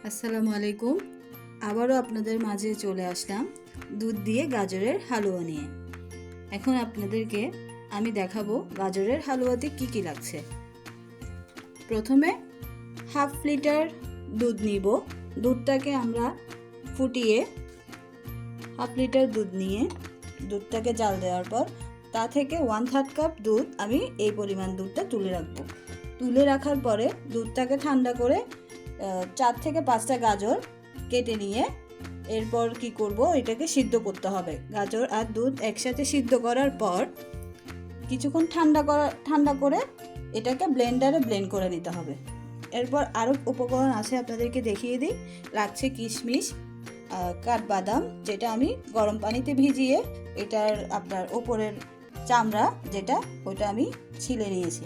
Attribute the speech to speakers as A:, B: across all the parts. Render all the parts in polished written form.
A: আসসালামু আলাইকুম। আবারও আপনাদের মাঝে চলে আসলাম দুধ দিয়ে গাজরের হালুয়া নিয়ে। এখন আপনাদেরকে আমি দেখাবো গাজরের হালুয়াতে কি কি লাগছে। প্রথমে হাফ লিটার দুধ নিব। দুধটাকে আমরা ফুটিয়ে হাফ লিটার দুধ নিয়ে দুধটাকে জাল দেওয়ার পর তা থেকে 1/3 কাপ দুধ আমি এই পরিমাণ দুধটা তুলে রাখবো। তুলে রাখার পরে দুধটাকে ঠান্ডা করে 4 থেকে 5টা গাজর কেটে নিয়ে এরপর কি করব, এটাকে সিদ্ধ করতে হবে। গাজর আর দুধ একসাথে সিদ্ধ করার পর কিছুক্ষণ ঠান্ডা করে এটাকে ব্লেন্ডারে ব্লেন্ড করে নিতে হবে। এরপর আরও উপকরণ আছে, আপনাদেরকে দেখিয়ে দিই। লাগছে কিশমিশ, কাঠবাদাম, যেটা আমি গরম পানিতে ভিজিয়ে এটার আপনার ওপরের চামড়া যেটা ওইটা আমি ছিলে নিয়েছি।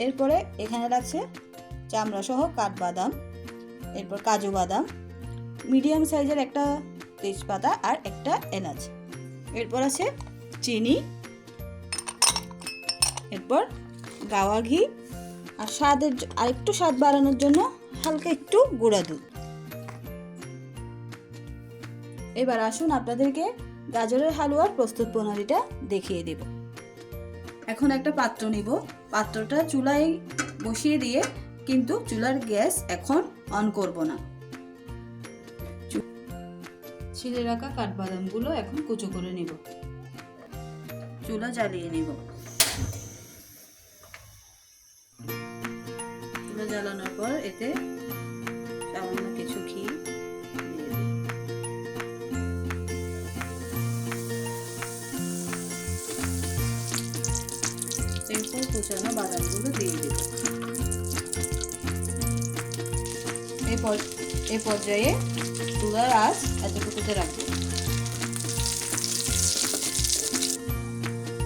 A: এরপরে এখানে লাগছে চামড়া সহ কাঠবাদাম, এরপর কাজু বাদাম, মিডিয়াম সাইজের একটা তেজপাতা আর একটা এলাচ। এরপর আছে চিনি, এরপর গাওয়া ঘি, আর আরেকটু স্বাদ বাড়ানোর জন্য হালকা একটু গুঁড়া দুধ। এবার আসুন আপনাদেরকে গাজরের হালুয়ার প্রস্তুত প্রণালীটা দেখিয়ে দেব। এখন একটা পাত্র নিব। পাত্রটা চুলায় বসিয়ে দিয়ে কিন্তু চুলার গ্যাস এখন অন করব না। ছিলে রাখা কাঠবাদামগুলো এখন কুচো করে নিব। চুলা জ্বালিয়ে নিব। চুলা জ্বালানোর পর এতে সামান্য কিছু ঘি দিয়ে দিই। এরপর কুচানো বাদামগুলো দিয়ে দিই। এই পর্যায়ে চুলার আঁচ এতটুকুতে রাখবো।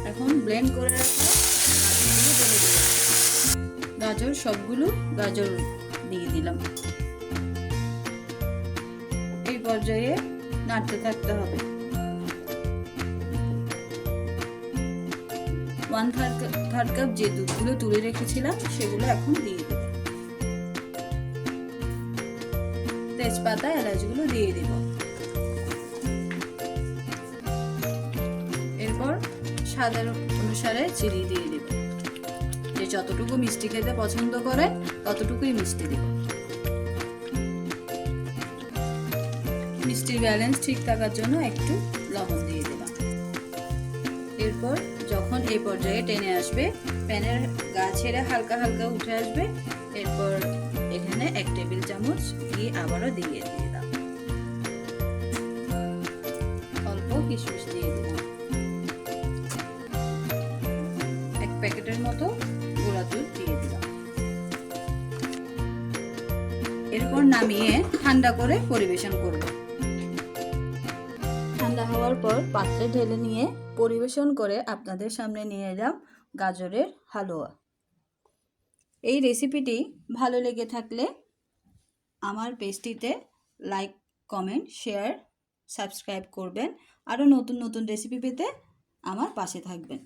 A: এখন ব্লেন্ড করে রাখা গাজর সবগুলো গাজর দিয়ে দিলাম। এই পর্যায়ে নাড়তে থাকতে হবে। 1/3 কাপ যে দুধগুলো তুলে রেখেছিলাম সেগুলো এখন দিয়ে দেব। তেজপাতা, এলাচগুলো দিয়ে দিব। এরপর স্বাদের অনুসারে চিনি দিয়ে দিব। যে যতটুকু মিষ্টি খেতে পছন্দ করে ততটুকুই মিষ্টি দিব। মিষ্টির ব্যালেন্স ঠিক থাকার জন্য একটু লবণ দিয়ে দিলাম। এরপর যখন এই পর্যায়ে টেনে আসবে, প্যানের গা ছেড়ে হালকা হালকা উঠে আসবে, এরপর এখানে 1 টেবিল চামচ ঘি আবারও দিয়ে দিলাম। অল্প কিশমিশ দিয়ে দিলাম। 1 প্যাকেটের মতো গুঁড়া দুধ দিয়ে দিলাম। এরপর নামিয়ে ঠান্ডা করে পরিবেশন করব। ঠান্ডা হওয়ার পর পাত্রে ঢেলে নিয়ে পরিবেশন করে আপনাদের সামনে নিয়ে এলাম গাজরের হালুয়া। এই রেসিপিটি ভালো লেগে থাকলে আমার পেজটিতে লাইক, কমেন্ট, শেয়ার, সাবস্ক্রাইব করবেন। আরও নতুন নতুন রেসিপি পেতে আমার পাশে থাকবেন।